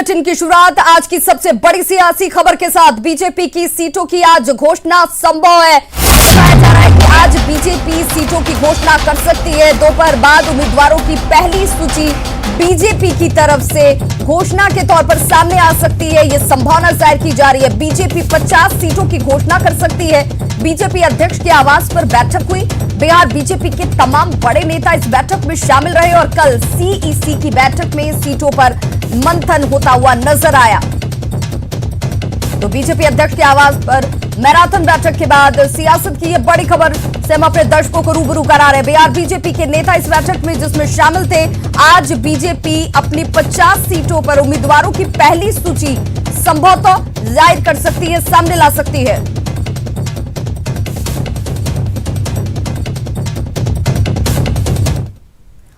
Bulletin की शुरुआत आज की सबसे बड़ी सियासी खबर के साथ। बीजेपी की सीटों की आज घोषणा संभव है। बताया जा रहा है कि आज बीजेपी सीटों की घोषणा कर सकती है। दोपहर बाद उम्मीदवारों की पहली सूची बीजेपी की तरफ से घोषणा के तौर पर सामने आ सकती है। यह संभावना जाहिर की जा रही है। बीजेपी 50 सीटों की घोषणा कर सकती है। बीजेपी अध्यक्ष के आवास पर बैठक हुई। बिहार बीजेपी के तमाम बड़े नेता इस बैठक में शामिल रहे और कल सीईसी की बैठक में सीटों पर मंथन होता हुआ नजर आया। तो बीजेपी अध्यक्ष के आवास पर मैराथन बैठक के बाद सियासत की यह बड़ी खबर से हम अपने दर्शकों को रूबरू करा रहे हैं। बिहार बीजेपी के नेता इस बैठक में जिसमें शामिल थे। आज बीजेपी अपनी 50 सीटों पर उम्मीदवारों की पहली सूची संभवतः जाहिर कर सकती है, सामने ला सकती है।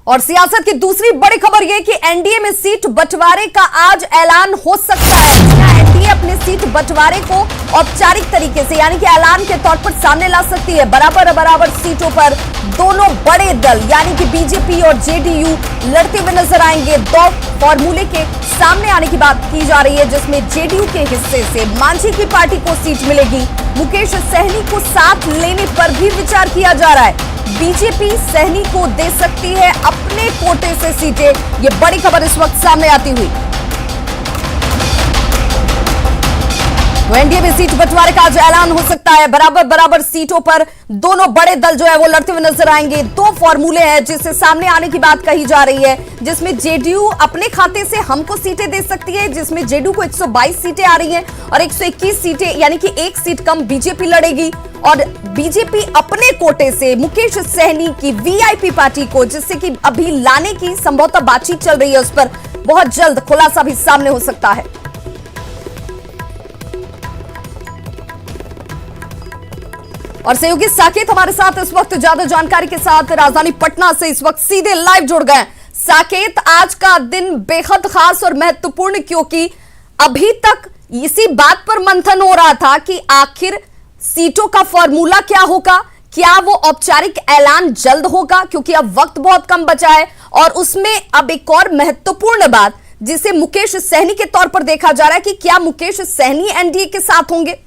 और सियासत की दूसरी बड़ी खबर यह कि एनडीए में सीट बंटवारे का आज ऐलान हो सकता है। एनडीए अपने सीट बंटवारे को औपचारिक तरीके से यानी कि ऐलान के तौर पर सामने ला सकती है। बराबर सीटों पर दोनों बड़े दल यानी कि बीजेपी और जेडीयू लड़ते हुए नजर आएंगे। दो फॉर्मूले के सामने आने की बात की जा रही है, जिसमें जेडीयू के हिस्से से मांझी की पार्टी को सीट मिलेगी। मुकेश सहनी को साथ लेने पर भी विचार किया जा रहा है। बीजेपी सहनी को दे सकती है अपने कोटे से सीटें। यह बड़ी खबर इस वक्त सामने आती हुई। तो एनडीए में सीट बंटवारे का आज ऐलान हो सकता है। बराबर सीटों पर दोनों बड़े दल जो है वो लड़ते हुए नजर आएंगे। दो फॉर्मूले हैं जिससे सामने आने की बात कही जा रही है, जिसमें जेडीयू अपने खाते से हमको सीटें दे सकती है, जिसमें जेडीयू को 122 सीटें आ रही हैं और 121 सीटें यानी कि एक सीट कम बीजेपी लड़ेगी। और बीजेपी अपने कोटे से मुकेश सहनी की वीआईपी पार्टी को, जिससे कि अभी लाने की संभवतः बातचीत चल रही है, उस पर बहुत जल्द खुलासा भी सामने हो सकता है। और सहयोगी साकेत हमारे साथ इस वक्त ज्यादा जानकारी के साथ राजधानी पटना से इस वक्त सीधे लाइव जुड़ गए। साकेत, आज का दिन बेहद खास और महत्वपूर्ण क्योंकि अभी तक इसी बात पर मंथन हो रहा था कि आखिर सीटों का फॉर्मूला क्या होगा, क्या वो औपचारिक ऐलान जल्द होगा, क्योंकि अब वक्त बहुत कम बचा है। और उसमें अब एक और महत्वपूर्ण बात जिसे मुकेश सहनी के तौर पर देखा जा रहा है कि क्या मुकेश सहनी एनडीए के साथ होंगे।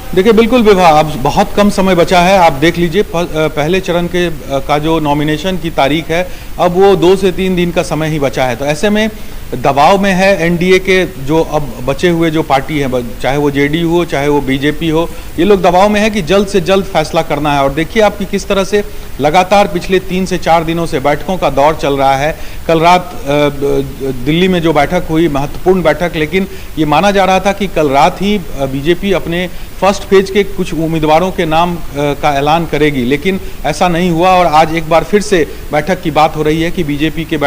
देखिए बिल्कुल विभा, अब बहुत कम समय बचा है। आप देख लीजिए पहले चरण के का जो नॉमिनेशन की तारीख है, अब वो 2 से 3 दिन का समय ही बचा है। तो ऐसे में दबाव में है एनडीए के जो अब बचे हुए जो पार्टी है, चाहे वो जेडीयू हो चाहे वो बीजेपी हो, ये लोग दबाव में है कि जल्द से जल्द फैसला करना है। और देखिए आपकी किस तरह से लगातार पिछले 3 से 4 दिनों से बैठकों का दौर चल रहा है। कल रात दिल्ली में जो बैठक हुई, महत्वपूर्ण बैठक, लेकिन ये माना जा रहा था कि कल रात ही बीजेपी अपने फर्स्ट फेज के कुछ उम्मीदवारों के नाम का ऐलान करेगी, लेकिन ऐसा नहीं हुआ। और आज एक बार फिर से बैठक की बात हो रही है कि बीजेपी के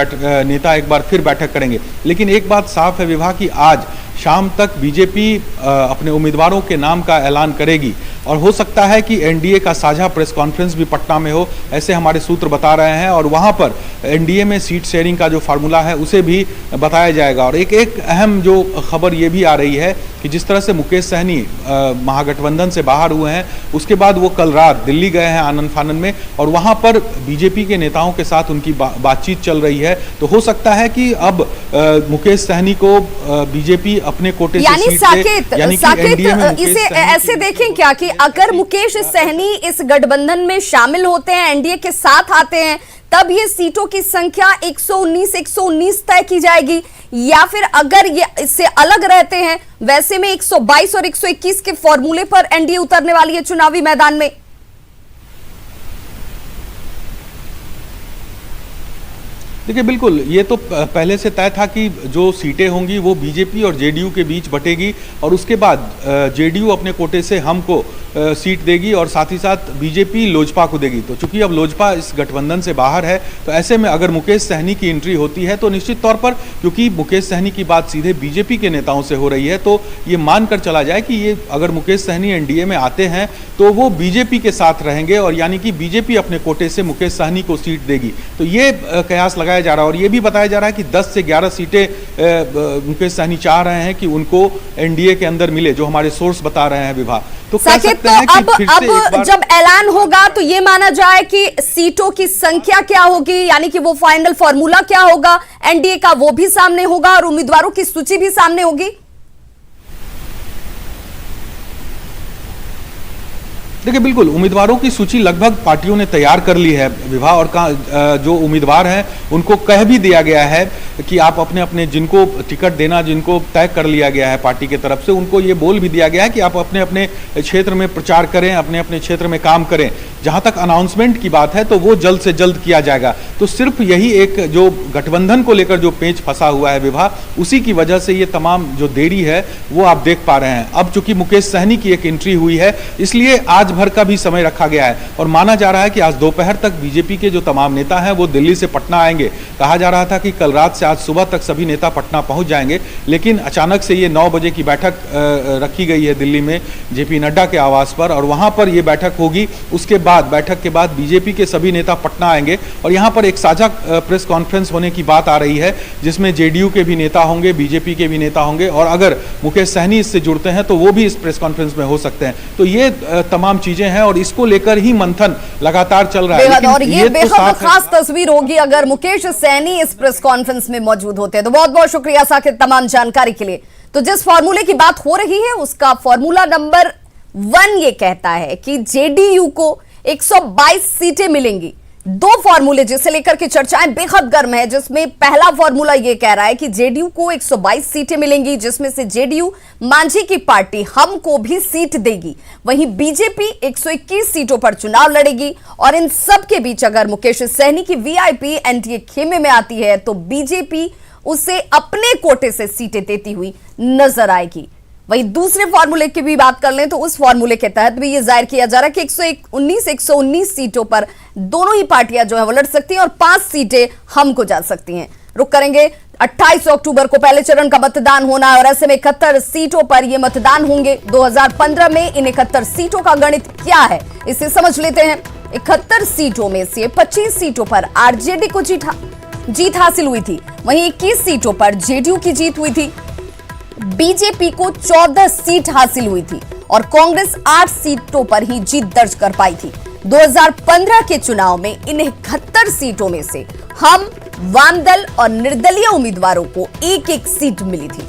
नेता एक बार फिर बैठक करेंगे। लेकिन एक बात साफ है विभा कि आज शाम तक बीजेपी अपने उम्मीदवारों के नाम का ऐलान करेगी और हो सकता है कि एनडीए का साझा प्रेस कॉन्फ्रेंस भी पटना में हो, ऐसे हमारे सूत्र बता रहे हैं। और वहां पर एनडीए में सीट शेयरिंग का जो फार्मूला है उसे भी बताया जाएगा। और एक अहम जो खबर ये भी आ रही है कि जिस तरह से मुकेश सहनी महागठबंधन से बाहर हुए हैं, उसके बाद वो कल रात दिल्ली गए हैं आनंद फानन में और वहां पर बीजेपी के नेताओं के साथ उनकी बातचीत चल रही है। तो हो सकता है कि अब मुकेश सहनी को बीजेपी अपने कोटे से सीट दे, साकेत इसे ऐसे देखें क्या कि अगर मुकेश सहनी इस गठबंधन में शामिल होते हैं, एनडीए के साथ आते हैं, तब ये सीटों की संख्या 119 तय की जाएगी, या फिर अगर ये इससे अलग रहते हैं वैसे में 122 और 121 के फॉर्मूले पर एनडीए उतरने वाली है चुनावी मैदान में। देखिए बिल्कुल, ये तो पहले से तय था कि जो सीटें होंगी वो बीजेपी और जेडीयू के बीच बटेगी और उसके बाद जेडीयू अपने कोटे से हमको सीट देगी और साथ ही साथ बीजेपी लोजपा को देगी। तो चूंकि अब लोजपा इस गठबंधन से बाहर है, तो ऐसे में अगर मुकेश सहनी की एंट्री होती है तो निश्चित तौर पर, क्योंकि मुकेश सहनी की बात सीधे बीजेपी के नेताओं से हो रही है, तो ये मानकर चला जाए कि ये अगर मुकेश सहनी एनडीए में आते हैं तो वो बीजेपी के साथ रहेंगे और यानी कि बीजेपी अपने कोटे से मुकेश सहनी को सीट देगी। तो ये कयास लगाया जा रहा है और ये भी बताया जा रहा है कि 10 से 11 सीटें मुकेश सहनी चाह रहे हैं कि उनको एनडीए के अंदर मिले, जो हमारे सोर्स बता रहे हैं विभाग। तो कह सकते सकते तो हैं कि अब फिर से एक बार जब ऐलान होगा तो ये माना जाए कि सीटों की संख्या क्या होगी, यानी कि वो फाइनल फॉर्मूला क्या होगा, एनडीए का वो भी सामने होगा और उम्मीदवारों की सूची भी सामने होगी। देखिए बिल्कुल उम्मीदवारों की सूची लगभग पार्टियों ने तैयार कर ली है विभा, और जो उम्मीदवार हैं उनको कह भी दिया गया है कि आप अपने अपने जिनको टिकट देना, जिनको तय कर लिया गया है पार्टी की तरफ से, उनको ये बोल भी दिया गया है कि आप अपने अपने क्षेत्र में प्रचार करें, अपने अपने क्षेत्र में काम करें। जहां तक अनाउंसमेंट की बात है तो वो जल्द से जल्द किया जाएगा। तो सिर्फ यही एक जो गठबंधन को लेकर जो पेंच फंसा हुआ है विभा, उसी की वजह से ये तमाम जो देरी है वो आप देख पा रहे हैं। अब चूंकि मुकेश सहनी की एक एंट्री हुई है, इसलिए आज भर का भी समय रखा गया है और माना जा रहा है कि आज दोपहर तक बीजेपी के जो तमाम नेता हैं वो दिल्ली से पटना आएंगे। कहा जा रहा था कि कल रात से आज सुबह तक सभी नेता पटना पहुंच जाएंगे, लेकिन अचानक से ये 9 बजे की बैठक रखी गई है दिल्ली में जेपी नड्डा के आवास पर, और वहां पर ये बैठक होगी। उसके बाद बैठक के बाद बीजेपी के सभी नेता पटना आएंगे और यहां पर एक साझा प्रेस कॉन्फ्रेंस होने की बात आ रही है, जिसमें जेडीयू के भी नेता होंगे, बीजेपी के भी नेता होंगे, और अगर मुकेश सहनी इससे जुड़ते हैं तो वो भी इस प्रेस कॉन्फ्रेंस में हो सकते हैं। तो ये तमाम चीजें हैं और इसको लेकर ही मंथन लगातार चल रहा है। और ये बेहद खास तस्वीर होगी अगर मुकेश सहनी इस प्रेस कॉन्फ्रेंस में मौजूद होते हैं। तो बहुत बहुत शुक्रिया साकिब तमाम जानकारी के लिए। तो जिस फॉर्मूले की बात हो रही है उसका फॉर्मूला नंबर 1 ये कहता है कि जेडीयू को 122 सीटें मिलेंगी। 2 फॉर्मूले जिसे लेकर के चर्चाएं बेहद गर्म है, जिसमें पहला फॉर्मूला यह कह रहा है कि जेडीयू को 122 सीटें मिलेंगी, जिसमें से जेडीयू मांझी की पार्टी हम को भी सीट देगी। वहीं बीजेपी 121 सीटों पर चुनाव लड़ेगी और इन सब के बीच अगर मुकेश सहनी की वीआईपी एनडीए खेमे में आती है तो बीजेपी उसे अपने कोटे से सीटें देती हुई नजर आएगी। वहीं दूसरे फॉर्मूले की भी बात कर लें तो उस फॉर्मूले के तहत भी यह जाहिर किया जा रहा है कि 119 सीटों पर दोनों ही पार्टियां जो है वो लड़ सकती हैं और 5 सीटें हमको जा सकती हैं। रुक करेंगे 28 अक्टूबर को पहले चरण का मतदान होना है और ऐसे में 71 सीटों पर यह मतदान होंगे। 2015 में इन 71 सीटों का गणित क्या है इसे समझ लेते हैं। 71 सीटों में से 25 सीटों पर आरजेडी को जीत हासिल हुई थी, वहीं 21 सीटों पर जेडीयू की जीत हुई थी, बीजेपी को 14 सीट हासिल हुई थी और कांग्रेस 8 सीटों पर ही जीत दर्ज कर पाई थी। 2015 के चुनाव में इन 71 सीटों में से हम, वामदल और निर्दलीय उम्मीदवारों को एक-एक सीट मिली थी।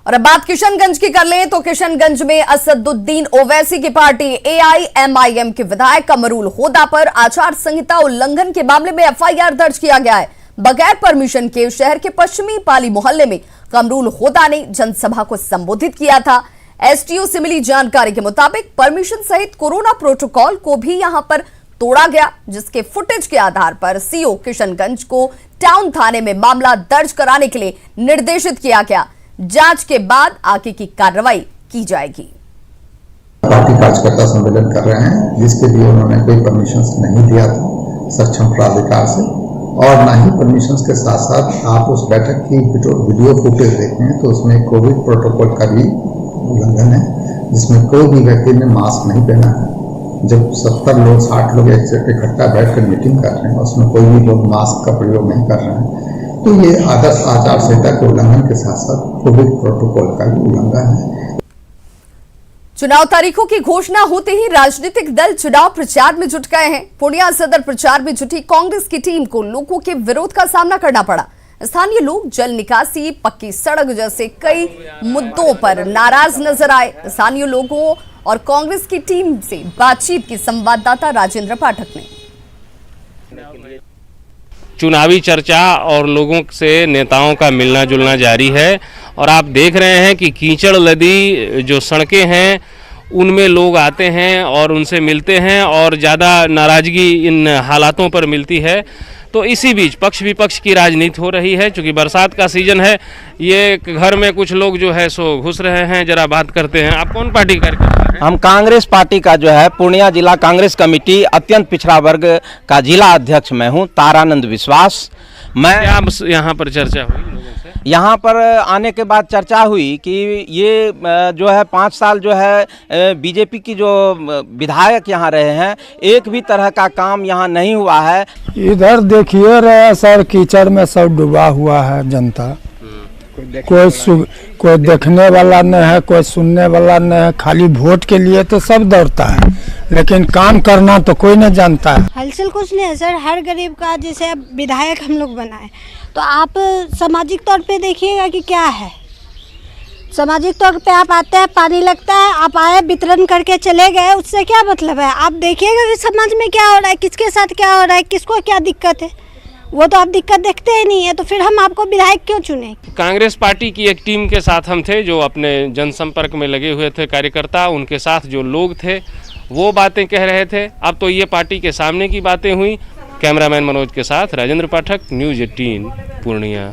और अब बात किशनगंज की कर लें तो किशनगंज में असदुद्दीन ओवैसी की पार्टी एआईएमआईएम के विधायक कमरुल होदा पर आचार संहिता उल्लंघन के मामले में एफआईआर दर्ज किया गया है। बगैर परमिशन के शहर के पश्चिमी पाली मोहल्ले में कमरुल होदा ने जनसभा को संबोधित किया था। एसटीओ से मिली जानकारी के मुताबिक परमिशन सहित कोरोना प्रोटोकॉल को भी यहां पर तोड़ा गया, जिसके फुटेज के आधार पर सीओ किशनगंज को टाउन थाने में मामला दर्ज कराने के लिए निर्देशित किया गया। जांच के बाद आगे की कार्रवाई की जाएगी। पार्टी कार्यकर्ता सम्मेलन कर रहे हैं जिसके लिए उन्होंने कोई परमिशन नहीं दिया था सक्षम प्राधिकार से, और ना ही परमिशन के साथ साथ आप उस बैठक की वीडियो फुटेज देखें तो उसमें कोविड प्रोटोकॉल का भी उल्लंघन है, जिसमें कोई भी व्यक्ति ने मास्क नहीं पहना है। जब 70 लोग 60 लोग इकट्ठा बैठकर मीटिंग कर रहे हैं उसमें कोई भी लोग मास्क का प्रयोग नहीं कर रहे हैं, तो ये आदर्श आचार संहिता के उल्लंघन के साथ साथ कोविड प्रोटोकॉल का भी उल्लंघन है। चुनाव तारीखों की घोषणा होते ही राजनीतिक दल चुनाव प्रचार में जुट गए हैं। पूर्णिया सदर प्रचार में जुटी कांग्रेस की टीम को लोगों के विरोध का सामना करना पड़ा। स्थानीय लोग जल निकासी, पक्की सड़क जैसे कई मुद्दों पर नाराज नजर आए। स्थानीय लोगों और कांग्रेस की टीम से बातचीत की संवाददाता राजेंद्र पाठक ने। चुनावी चर्चा और लोगों से नेताओं का मिलना जुलना जारी है और आप देख रहे हैं कि कीचड़ लदी जो सड़कें हैं उनमें लोग आते हैं और उनसे मिलते हैं और ज़्यादा नाराज़गी इन हालातों पर मिलती है। तो इसी बीच पक्ष विपक्ष की राजनीति हो रही है। चूँकि बरसात का सीजन है, ये घर में कुछ लोग जो है सो घुस रहे हैं। जरा बात करते हैं। आप कौन पार्टी कार्यकर्ता हैं? हम कांग्रेस पार्टी का जो है पूर्णिया जिला कांग्रेस कमेटी अत्यंत पिछड़ा वर्ग का जिला अध्यक्ष मैं हूं, तारानंद विश्वास। मैं यहाँ पर चर्चा हुई लोगों से, यहाँ पर आने के बाद चर्चा हुई कि ये जो है 5 साल जो है बीजेपी की जो विधायक यहाँ रहे हैं, एक भी तरह का काम यहाँ नहीं हुआ है। इधर देखिए रहे सर, कीचड़ में सब डूबा हुआ है जनता। कोई देखने वाला नहीं है, कोई सुनने वाला नहीं है। खाली वोट के लिए तो सब दौड़ता है, लेकिन काम करना तो कोई नहीं जानता है। हलचल कुछ नहीं है सर, हर गरीब का जैसे अब विधायक हम लोग बनाए तो आप सामाजिक तौर पे देखिएगा कि क्या है। सामाजिक तौर पे आप आते हैं, पानी लगता है, आप आए वितरण करके चले गए, उससे क्या मतलब है। आप देखिएगा कि समाज में क्या हो रहा है, किसके साथ क्या हो रहा है, किसको क्या दिक्कत है, वो तो आप दिक्कत देखते ही नहीं है, तो फिर हम आपको विधायक क्यों चुने। कांग्रेस पार्टी की एक टीम के साथ हम थे, जो अपने जनसंपर्क में लगे हुए थे कार्यकर्ता, उनके साथ जो लोग थे वो बातें कह रहे थे। अब तो ये पार्टी के सामने की बातें हुई। कैमरामैन मनोज के साथ राजेंद्र पाठक, न्यूज 18 पूर्णिया।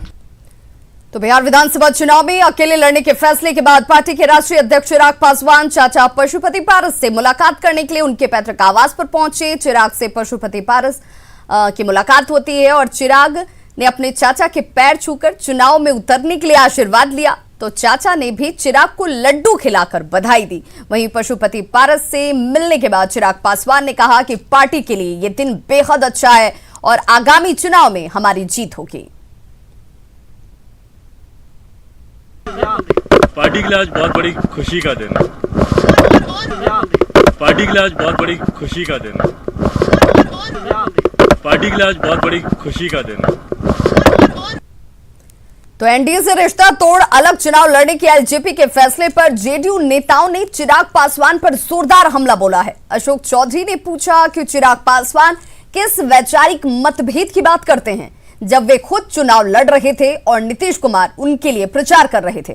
तो बिहार विधानसभा चुनाव में अकेले लड़ने के फैसले के बाद पार्टी के राष्ट्रीय अध्यक्ष चिराग पासवान चाचा पशुपति पारस से मुलाकात करने के लिए उनके पैतृक आवास पर पहुंचे। चिराग से पशुपति पारस की मुलाकात होती है और चिराग ने अपने चाचा के पैर छूकर चुनाव में उतरने के लिए आशीर्वाद लिया, तो चाचा ने भी चिराग को लड्डू खिलाकर बधाई दी। वहीं पशुपति पारस से मिलने के बाद चिराग पासवान ने कहा कि पार्टी के लिए ये दिन बेहद अच्छा है और आगामी चुनाव में हमारी जीत होगी। पार्टी के लिए आज बहुत बड़ी खुशी का दिन है। पार्टी के लिए आज बहुत बड़ी खुशी का दिन है। पार्टी के लिए आज बहुत बड़ी खुशी का दिन है। तो एनडीए से रिश्ता तोड़ अलग चुनाव लड़ने के एलजेपी के फैसले पर जेडीयू नेताओं ने चिराग पासवान पर जोरदार हमला बोला है। अशोक चौधरी ने पूछा कि चिराग पासवान किस वैचारिक मतभेद की बात करते हैं, जब वे खुद चुनाव लड़ रहे थे और नीतीश कुमार उनके लिए प्रचार कर रहे थे,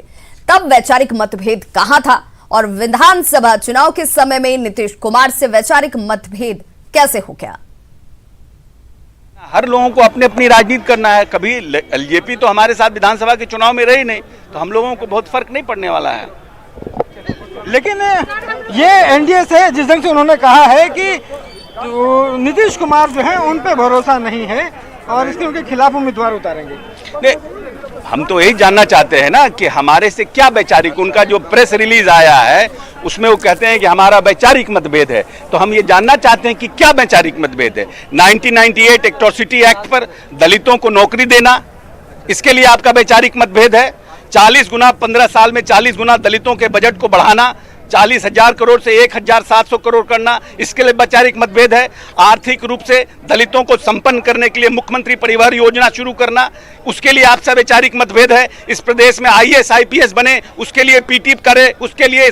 तब वैचारिक मतभेद कहां था और विधानसभा चुनाव के समय में नीतीश कुमार से वैचारिक मतभेद कैसे हो गया। हर लोगों को अपनी अपनी राजनीति करना है। कभी एलजेपी तो हमारे साथ विधानसभा के चुनाव में रही नहीं, तो हम लोगों को बहुत फर्क नहीं पड़ने वाला है। लेकिन ये एनडीए से जिस ढंग से उन्होंने कहा है कि नीतीश कुमार जो है उन पे भरोसा नहीं है और इसलिए उनके खिलाफ उम्मीदवार उतारेंगे। नहीं, हम तो यही जानना चाहते हैं ना कि हमारे से क्या वैचारिक, उनका जो प्रेस रिलीज आया है उसमें वो कहते हैं कि हमारा वैचारिक मतभेद है, तो हम ये जानना चाहते हैं कि क्या वैचारिक मतभेद है। 1998 एट्रोसिटी एक्ट पर दलितों को नौकरी देना, इसके लिए आपका वैचारिक मतभेद है। 40 गुना 15 साल में 40 गुना दलितों के बजट को बढ़ाना, 40,000 करोड़ से 1,700 करोड़ करना, इसके लिए वैचारिक मतभेद है। आर्थिक रूप से दलितों को संपन्न करने के लिए मुख्यमंत्री परिवार योजना शुरू करना, उसके लिए आपसे वैचारिक मतभेद है। इस प्रदेश में IAS IPS बने, उसके लिए पीटी करे, उसके लिए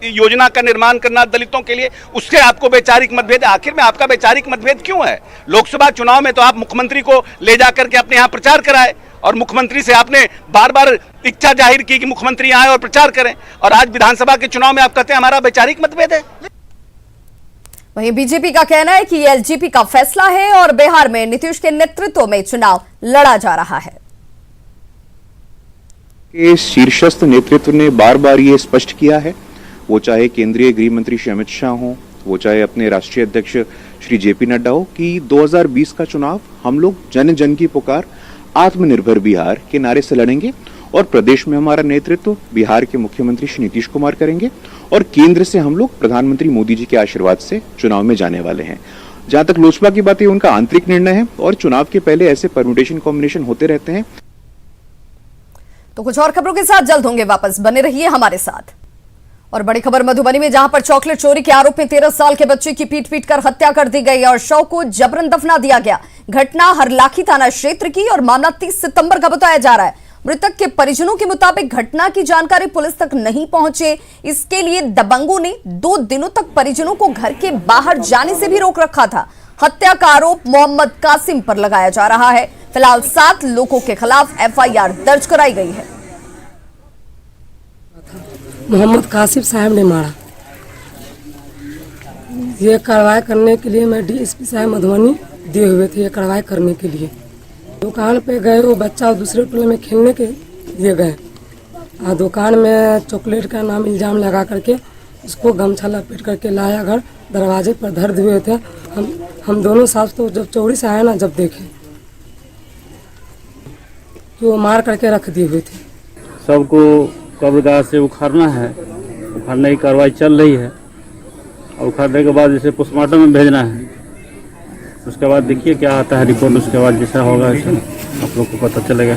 योजना का निर्माण करना दलितों के लिए, उसके आपको वैचारिक मतभेद है। आखिर में आपका वैचारिक मतभेद क्यों है? लोकसभा चुनाव में तो आप मुख्यमंत्री को ले जाकर के अपने यहाँ प्रचार कराए और मुख्यमंत्री से आपने बार बार इच्छा जाहिर की कि मुख्यमंत्री आए और प्रचार करें, और आज विधानसभा के चुनाव में आप कहते हैं हमारा वैचारिक मतभेद है। वहीं बीजेपी का कहना है कि एलजेपी का फैसला है और बिहार में नीतीश के नेतृत्व में चुनाव लड़ा जा रहा है। शीर्षस्थ नेतृत्व ने बार बार ये स्पष्ट किया है, वो चाहे केंद्रीय गृह मंत्री श्री अमित शाह हो, वो चाहे अपने राष्ट्रीय अध्यक्ष श्री जेपी नड्डा हो, कि 2020 का चुनाव हम लोग जन जन की पुकार आत्मनिर्भर बिहार के नारे से लड़ेंगे और प्रदेश में हमारा नेतृत्व बिहार के मुख्यमंत्री श्री नीतीश कुमार करेंगे और केंद्र से हम लोग प्रधानमंत्री मोदी जी के आशीर्वाद से चुनाव में जाने वाले हैं। जहां तक लोजपा की बात है, उनका आंतरिक निर्णय है और चुनाव के पहले ऐसे परम्यूटेशन कॉम्बिनेशन होते रहते हैं। तो कुछ और खबरों के साथ जल्द होंगे वापस, बने रहिए हमारे साथ। और बड़ी खबर मधुबनी में, जहां पर चॉकलेट चोरी के आरोप में 13 साल के बच्चे की पीट कर हत्या कर दी गई और शव को जबरन दफना दिया गया। घटना हरलाखी थाना क्षेत्र की और मामला 30 सितंबर का बताया जा रहा है। मृतक के परिजनों के मुताबिक घटना की जानकारी पुलिस तक नहीं पहुंचे, इसके लिए दबंगों ने 2 दिनों तक परिजनों को घर के बाहर जाने से भी रोक रखा था। हत्या का आरोप मोहम्मद कासिम पर लगाया जा रहा है। फिलहाल 7 लोगों के खिलाफ FIR दर्ज कराई गई है। मोहम्मद कासिम साहब ने मारा। ये कार्रवाई करने के लिए मैं DSP साहब मधुबनी दिए हुए थे, ये कार्रवाई करने के लिए। दुकान पे गए, वो बच्चा दूसरे टोले में खेलने के लिए गए और दुकान में चॉकलेट का नाम इल्जाम लगा करके उसको गमछा लपेट करके लाया घर, दरवाजे पर धर दिए थे। हम दोनों साथ तो जब चौड़ी से आए ना, जब देखे कि वो मार करके रख दिए हुए थे। सबको कब्रगाह से उखाड़ना है, उखाड़ने की कार्रवाई चल रही है और उखाड़ने के बाद इसे पोस्टमार्टम में भेजना है। उसके बाद देखिए क्या आता है रिपोर्ट, उसके बाद जैसा होगा आप लोग को पता चलेगा।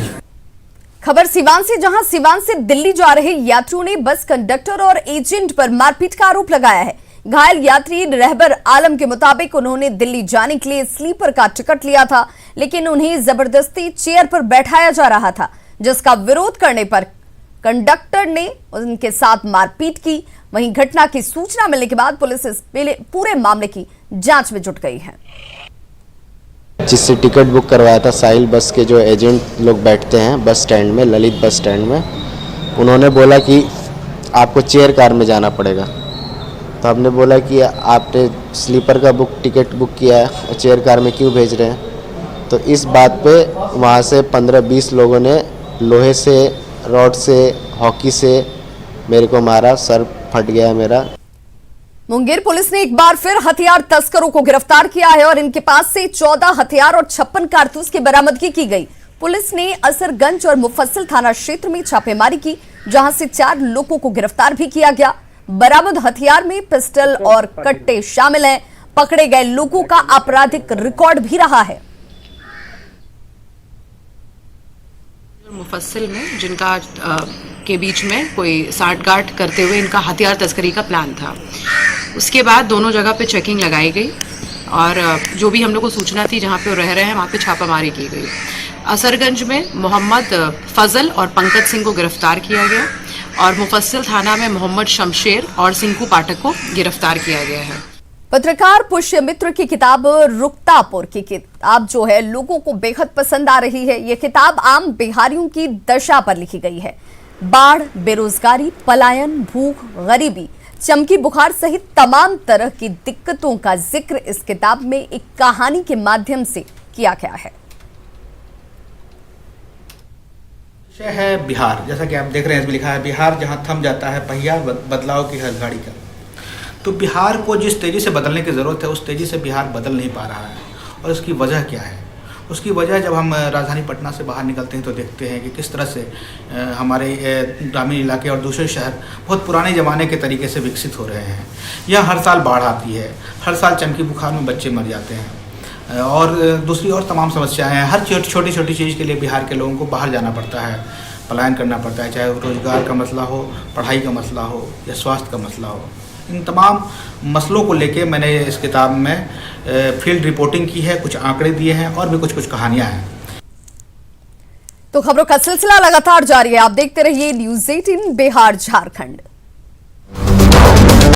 खबर सिवान से, जहां सिवान से दिल्ली जा रहे यात्रियों ने बस कंडक्टर और एजेंट पर मारपीट का आरोप लगाया है। घायल यात्री रहबर आलम के मुताबिक उन्होंने दिल्ली जाने के लिए स्लीपर का टिकट लिया था, लेकिन उन्हें जबरदस्ती चेयर पर बैठाया जा रहा था, जिसका विरोध करने पर कंडक्टर ने उनके साथ मारपीट की। वहीं घटना की सूचना मिलने के बाद पुलिस इस पूरे मामले की जांच में जुट गई है। जिससे टिकट बुक करवाया था, साहिल बस के जो एजेंट लोग बैठते हैं बस स्टैंड में, ललित बस स्टैंड में, उन्होंने बोला कि आपको चेयर कार में जाना पड़ेगा। तो हमने बोला कि आपने स्लीपर का टिकट बुक किया है, चेयर कार में क्यों भेज रहे हैं। तो इस बात पे वहाँ से 15-20 लोगों ने लोहे से, रॉड से, हॉकी से मेरे को मारा, सर फट गया मेरा। मुंगेर पुलिस ने एक बार फिर हथियार तस्करों को गिरफ्तार किया है और इनके पास से 14 हथियार और 56 कारतूस की बरामदगी की गई। पुलिस ने असरगंज और मुफस्सिल थाना क्षेत्र में छापेमारी की, जहां से 4 लोगों को गिरफ्तार भी किया गया। बरामद हथियार में पिस्टल और कट्टे शामिल हैं। पकड़े गए लोगों का आपराधिक रिकॉर्ड भी रहा है। मुफस्सिल में जिनका के बीच में कोई साठगांठ करते हुए इनका हथियार तस्करी का प्लान था। उसके बाद दोनों जगह पे चेकिंग लगाई गई और जो भी हम लोग को सूचना थी जहाँ पे वो रह रहे हैं वहाँ पे छापामारी की गई। असरगंज में मोहम्मद फजल और पंकज सिंह को गिरफ्तार किया गया और मुफस्सिल थाना में मोहम्मद शमशेर और सिंकू पाठक को गिरफ्तार किया गया है। पत्रकार पुष्य मित्र की किताब रुकतापुर की किताब जो है लोगों को बेहद पसंद आ रही है। ये किताब आम बिहारियों की दशा पर लिखी गई है। बाढ़, बेरोजगारी, पलायन, भूख, गरीबी, चमकी बुखार सहित तमाम तरह की दिक्कतों का जिक्र इस किताब में एक कहानी के माध्यम से किया गया है। विषय है बिहार। जैसा कि आप देख रहे हैं इसमें लिखा है बिहार जहां थम जाता है पहिया बदलाव की हर गाड़ी का। तो बिहार को जिस तेज़ी से बदलने की ज़रूरत है उस तेज़ी से बिहार बदल नहीं पा रहा है। और उसकी वजह क्या है? उसकी वजह जब हम राजधानी पटना से बाहर निकलते हैं तो देखते हैं कि किस तरह से हमारे ग्रामीण इलाके और दूसरे शहर बहुत पुराने ज़माने के तरीके से विकसित हो रहे हैं। यहाँ हर साल बाढ़ आती है, हर साल चमकी बुखार में बच्चे मर जाते हैं और दूसरी और तमाम समस्याएं हैं। हर छोटी छोटी चीज़ के लिए बिहार के लोगों को बाहर जाना पड़ता है, पलायन करना पड़ता है, चाहे रोजगार का मसला हो, पढ़ाई का मसला हो या स्वास्थ्य का मसला हो। इन तमाम मसलों को लेके मैंने इस किताब में फील्ड रिपोर्टिंग की है, कुछ आंकड़े दिए हैं और भी कुछ कहानियां हैं। तो खबरों का सिलसिला लगातार जारी है। आप देखते रहिए न्यूज़ 18 बिहार झारखंड।